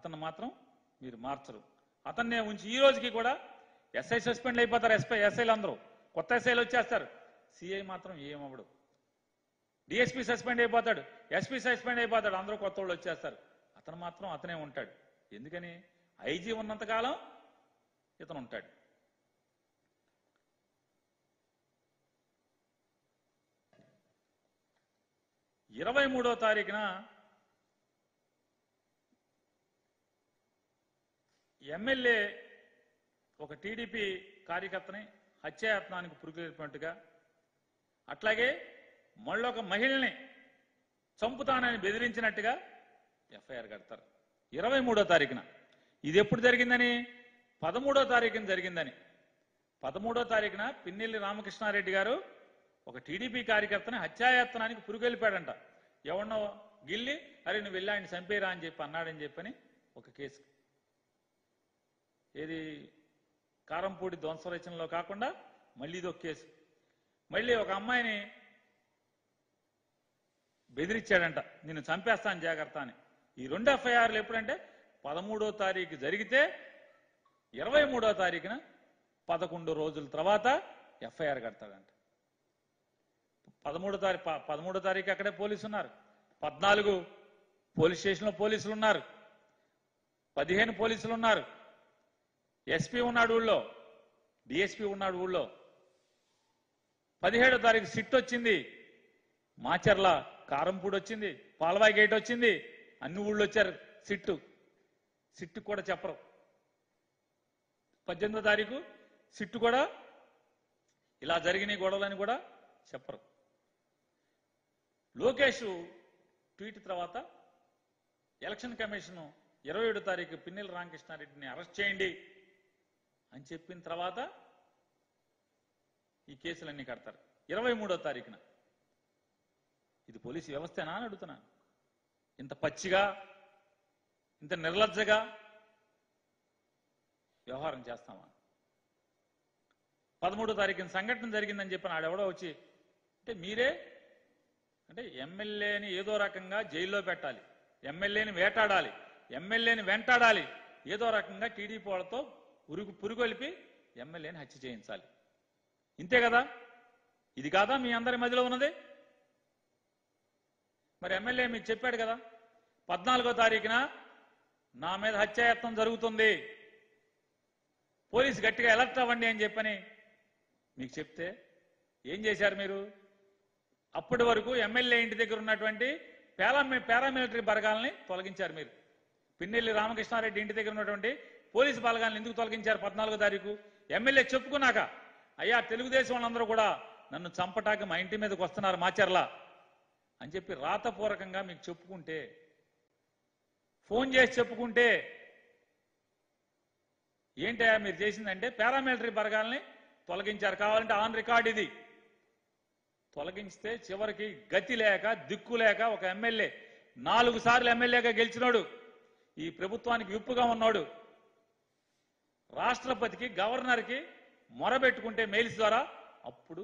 అతన్ని మాత్రం మీరు మార్చరు. అతన్నే ఉంచి ఈ రోజుకి కూడా ఎస్ఐ సస్పెండ్ అయిపోతారు. ఎస్ఐలు అందరూ కొత్త ఎస్ఐలు వచ్చేస్తారు. సిఐ మాత్రం ఏమవ్వడు. డిఎస్పీ సస్పెండ్ అయిపోతాడు, ఎస్పీ సస్పెండ్ అయిపోతాడు, అందరూ కొత్త వాళ్ళు వచ్చేస్తారు. అతను మాత్రం అతనే ఉంటాడు. ఎందుకని? ఐజీ ఉన్నంతకాలం ఇతను ఉంటాడు. ఇరవై 23వ తారీఖున ఎమ్మెల్యే ఒక టీడీపీ కార్యకర్తని హత్యాయత్నానికి పురుగొల్పినట్టుగా, అట్లాగే మళ్ళొక మహిళని చంపుతానని బెదిరించినట్టుగా ఎఫ్ఐఆర్ కడతారు 23వ తారీఖున. ఇది ఎప్పుడు జరిగిందని? 13వ తారీఖున జరిగిందని. 13వ తారీఖున పిన్నెల్లి రామకృష్ణారెడ్డి గారు ఒక టీడీపీ కార్యకర్తని హత్యాయత్నానికి పురుగొల్పాడంట. ఎవరినో గిల్లి, అరే నువ్వు వెళ్ళి ఆయన చంపేరా అని చెప్పి అన్నాడని చెప్పని ఒక కేసు. ఏది కారంపూడి ధ్వంసరచనలో కాకుండా మళ్ళీ ఇదొక కేసు. మళ్ళీ ఒక అమ్మాయిని బెదిరించాడంట, నిన్ను చంపేస్తాను జాగ్రత్త అని. ఈ 2 ఎఫ్ఐఆర్లు ఎప్పుడంటే 13వ తారీఖు జరిగితే 23వ తారీఖున 11 రోజుల తర్వాత ఎఫ్ఐఆర్ కడతాడంట. 13వ తారీఖు అక్కడే పోలీసులు ఉన్నారు, 14 పోలీస్ స్టేషన్లో పోలీసులు ఉన్నారు, 15 పోలీసులు ఉన్నారు, ఎస్పీ ఉన్నాడు ఊళ్ళో, డిఎస్పీ ఉన్నాడు ఊళ్ళో. 17వ తారీఖు సిట్ వచ్చింది, మాచర్ల కారంపూడి వచ్చింది, పాల్వాయి గేట్ వచ్చింది, అన్ని ఊళ్ళో వచ్చారు. సిట్టు కూడా చెప్పరు. 18వ తారీఖు సిట్టు కూడా ఇలా జరిగిన గొడవలని కూడా చెప్పరు. లోకేష్ ట్వీట్ తర్వాత ఎలక్షన్ కమిషన్ 27వ తారీఖు పిన్నెల్లి రామకృష్ణారెడ్డిని అరెస్ట్ చేయండి అని చెప్పిన తర్వాత ఈ కేసులన్నీ కడతారు 23వ తారీఖున. ఇది పోలీసు వ్యవస్థేనా అని అడుగుతున్నాను. ఇంత పచ్చిగా, ఇంత నిర్లజ్జగా వ్యవహారం చేస్తామా? 13వ తారీఖున సంఘటన జరిగిందని చెప్పిన ఆడెవడో వచ్చి అంటే మీరే అంటే ఎమ్మెల్యేని ఏదో రకంగా జైల్లో పెట్టాలి, ఎమ్మెల్యేని వేటాడాలి, ఎమ్మెల్యేని వెంటాడాలి, ఏదో రకంగా టీడీపీ వాళ్ళతో పురుగొల్పి ఎమ్మెల్యేని హత్య చేయించాలి. ఇంతే కదా? ఇది కాదా మీ అందరి మధ్యలో ఉన్నది? మరి ఎమ్మెల్యే మీకు చెప్పాడు కదా 14వ తారీఖున నా మీద హత్యాయత్నం జరుగుతుంది, పోలీసు గట్టిగా అలర్ట్ అవ్వండి అని చెప్పని మీకు చెప్తే ఏం చేశారు మీరు? అప్పటి వరకు ఎమ్మెల్యే ఇంటి దగ్గర ఉన్నటువంటి పారామిలిటరీ బలగాల్ని తొలగించారు మీరు. పిన్నెల్లి రామకృష్ణారెడ్డి ఇంటి దగ్గర ఉన్నటువంటి పోలీసు బలగాలను ఎందుకు తొలగించారు 14వ తారీఖు? ఎమ్మెల్యే చెప్పుకున్నాక, అయ్యా తెలుగుదేశం వాళ్ళందరూ కూడా నన్ను చంపటానికి మా ఇంటి మీదకి వస్తున్నారు మాచర్ల అని చెప్పి రాతపూర్వకంగా మీకు చెప్పుకుంటే, ఫోన్ చేసి చెప్పుకుంటే ఏంటయ్యా మీరు చేసిందంటే పారామిలిటరీ బలగాల్ని తొలగించారు. కావాలంటే ఆన్ రికార్డ్ ఇది. తొలగించితే చివరికి గతి లేక దిక్కు లేక ఒక ఎమ్మెల్యే 4 సార్లు ఎమ్మెల్యేగా గెలిచినోడు, ఈ ప్రభుత్వానికి విప్పుగా ఉన్నాడు, రాష్ట్రపతికి గవర్నర్కి మొరబెట్టుకుంటే మెయిల్స్ ద్వారా అప్పుడు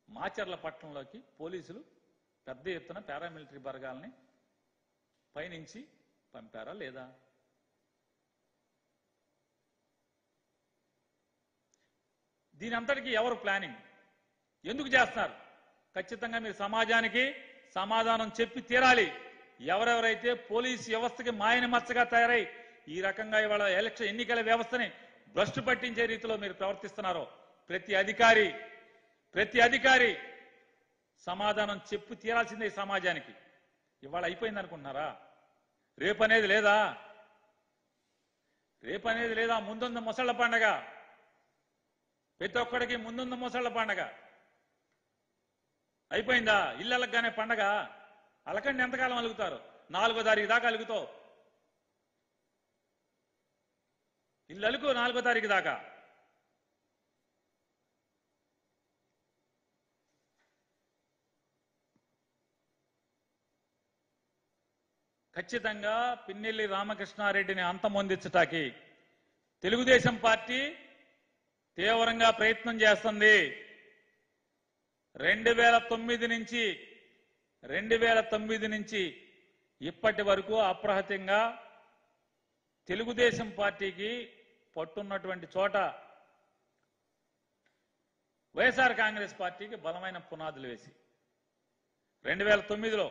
మాచర్ల పట్టణంలోకి పోలీసులు పెద్ద ఎత్తున పారామిలిటరీ బలగాల్ని పైనుంచి పంపారా లేదా? దీని అంతటికీ ఎవరు ప్లానింగ్? ఎందుకు చేస్తున్నారు? ఖచ్చితంగా మీరు సమాజానికి సమాధానం చెప్పి తీరాలి. ఎవరెవరైతే పోలీసు వ్యవస్థకి మాయని మచ్చగా తయారై ఈ రకంగా ఇవాళ ఎన్నికల వ్యవస్థని భ్రష్టు పట్టించే రీతిలో మీరు ప్రవర్తిస్తున్నారో ప్రతి అధికారి సమాధానం చెప్పి తీరాల్సిందే ఈ సమాజానికి. ఇవాళ అయిపోయింది అనుకుంటున్నారా? రేపనేది లేదా? ముందుంది ముసళ్ల పండగ. ప్రతి ఒక్కడికి ముందుంది ముసళ్ల పండగ. అయిపోయిందా? ఇల్లు అలగ్గానే పండగ. అలకండి ఎంతకాలం అలుగుతారు? 4వ తారీఖు దాకా అలుగుతావు. ఇల్లు అలుగు 4వ తారీఖు దాకా. ఖచ్చితంగా పిన్నెల్లి రామకృష్ణారెడ్డిని అంతమొందించటానికి తెలుగుదేశం పార్టీ తీవ్రంగా ప్రయత్నం చేస్తుంది. 2009 నుంచి ఇప్పటి వరకు అప్రహతంగా తెలుగుదేశం పార్టీకి పట్టున్నటువంటి చోట వైఎస్ఆర్ కాంగ్రెస్ పార్టీకి బలమైన పునాదులు వేసి 2009లో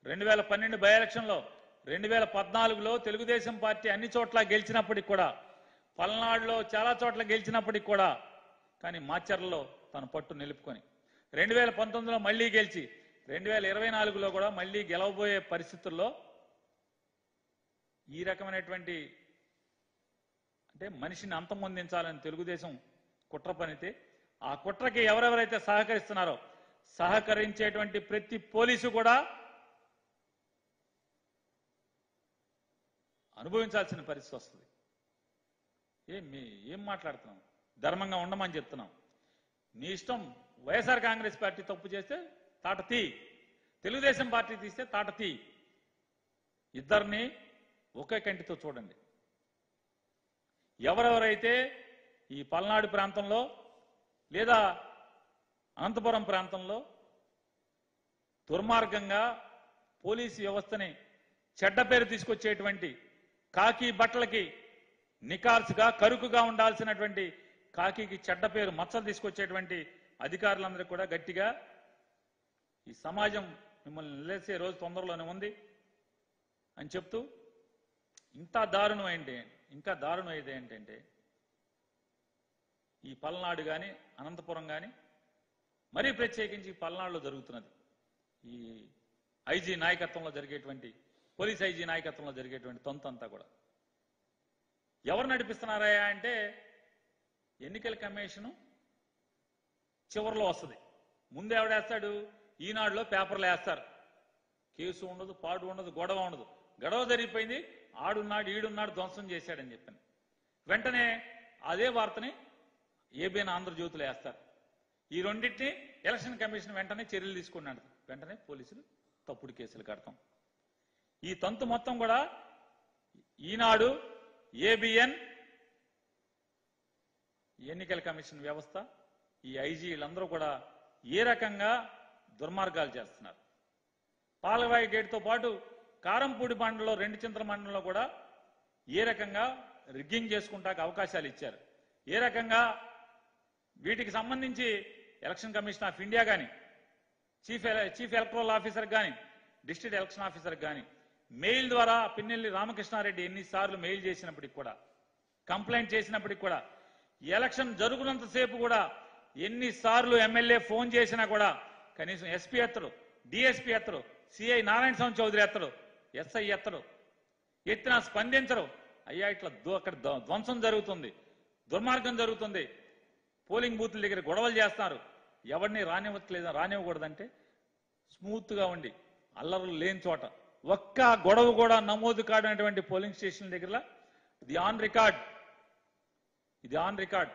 2012 బై ఎలక్షన్లో 2014లో తెలుగుదేశం పార్టీ అన్ని చోట్ల గెలిచినప్పటికి కూడా పల్నాడులో చాలా చోట్ల గెలిచినప్పటికి కూడా కానీ మాచర్లలో తన పట్టు నిలుపుకొని 2019లో మళ్ళీ గెలిచి 2024లో కూడా మళ్ళీ గెలవబోయే పరిస్థితుల్లో ఈ రకమైనటువంటి అంటే మనిషిని అంతమొందించాలని తెలుగుదేశం కుట్ర పనితే ఆ కుట్రకి ఎవరెవరైతే సహకరిస్తున్నారో సహకరించేటువంటి ప్రతి పోలీసు కూడా అనుభవించాల్సిన పరిస్థితి వస్తుంది. ఏం మాట్లాడుతున్నాం? ధర్మంగా ఉండమని చెప్తున్నాం. నీ ఇష్టం. వైఎస్ఆర్ కాంగ్రెస్ పార్టీ తప్పు చేస్తే తాట తీ, తెలుగుదేశం పార్టీ తీస్తే తాట తీ. ఇద్దరిని ఒకే కంటితో చూడండి. ఎవరెవరైతే ఈ పల్నాడు ప్రాంతంలో లేదా అనంతపురం ప్రాంతంలో దుర్మార్గంగా పోలీసు వ్యవస్థని చెడ్డ పేరు తీసుకొచ్చేటువంటి కాకి బట్టలకి నికార్సుగా కరుకుగా ఉండాల్సినటువంటి కాకికి చెడ్డ పేరు మచ్చలు తీసుకొచ్చేటువంటి అధికారులందరూ కూడా గట్టిగా ఈ సమాజం మిమ్మల్ని నిలేసే రోజు తొందరలోనే ఉంది అని చెప్తూ ఇంకా దారుణం ఏంటంటే ఈ పల్నాడు కానీ అనంతపురం కానీ మరీ ప్రత్యేకించి పల్నాడులో జరుగుతున్నది ఈ ఐజీ నాయకత్వంలో జరిగేటువంటి పోలీస్ ఐజీ నాయకత్వంలో జరిగేటువంటి తొంతంతా కూడా ఎవరు నడిపిస్తున్నారా అంటే ఎన్నికల కమిషను చివరిలో వస్తుంది. ముందు ఎవడేస్తాడు? ఈనాడులో పేపర్లు వేస్తారు. కేసు ఉండదు, పాడు ఉండదు, గొడవ ఉండదు. గొడవ జరిగిపోయింది, ఆడున్నాడు ఈడున్నాడు ధ్వంసం చేశాడని చెప్పాను. వెంటనే అదే వార్తని ఏబిఎన్ ఆంధ్రజ్యోతిలో వేస్తారు. ఈ రెండింటిని ఎలక్షన్ కమిషన్ వెంటనే చర్యలు తీసుకున్నాడు. వెంటనే పోలీసులు తప్పుడు కేసులు కడతాం. ఈ తంతు మొత్తం కూడా ఈనాడు, ఏబిఎన్, ఎన్నికల కమిషన్ వ్యవస్థ, ఈ ఐజీలందరూ కూడా ఏ రకంగా దుర్మార్గాలు చేస్తున్నారు. పాలవాయి గేట్తో పాటు కారంపూడి మండలంలో 2 చింతల మండలంలో కూడా ఏ రకంగా రిగ్గింగ్ చేసుకుంటాక అవకాశాలు ఇచ్చారు. ఏ రకంగా వీటికి సంబంధించి ఎలక్షన్ కమిషన్ ఆఫ్ ఇండియా కానీ చీఫ్ ఎలక్టరల్ ఆఫీసర్ కానీ డిస్ట్రిక్ట్ ఎలక్షన్ ఆఫీసర్ కానీ మెయిల్ ద్వారా పిన్నెల్లి రామకృష్ణారెడ్డి ఎన్నిసార్లు మెయిల్ చేసినప్పటికి కూడా కంప్లైంట్ చేసినప్పటికి కూడా ఎలక్షన్ జరుగునంతసేపు కూడా ఎన్నిసార్లు ఎమ్మెల్యే ఫోన్ చేసినా కూడా కనీసం ఎస్పీ ఎత్తడు, డిఎస్పీ ఎత్తడు, సిఐ నారాయణ స్వామి చౌదరి ఎత్తడు, ఎస్ఐ ఎత్తడు, ఎత్తినా స్పందించరు. అయ్యా ఇట్లా అక్కడ ధ్వంసం జరుగుతుంది, దుర్మార్గం జరుగుతుంది, పోలింగ్ బూత్ల దగ్గర గొడవలు చేస్తున్నారు, ఎవరిని రానివ్వకూడదంటే స్మూత్గా ఉండి అల్లర్లు లేని చోట ఒక్క గొడవ కూడా నమోదు కాడనటువంటి పోలింగ్ స్టేషన్ దగ్గర ఇది ఆన్ రికార్డ్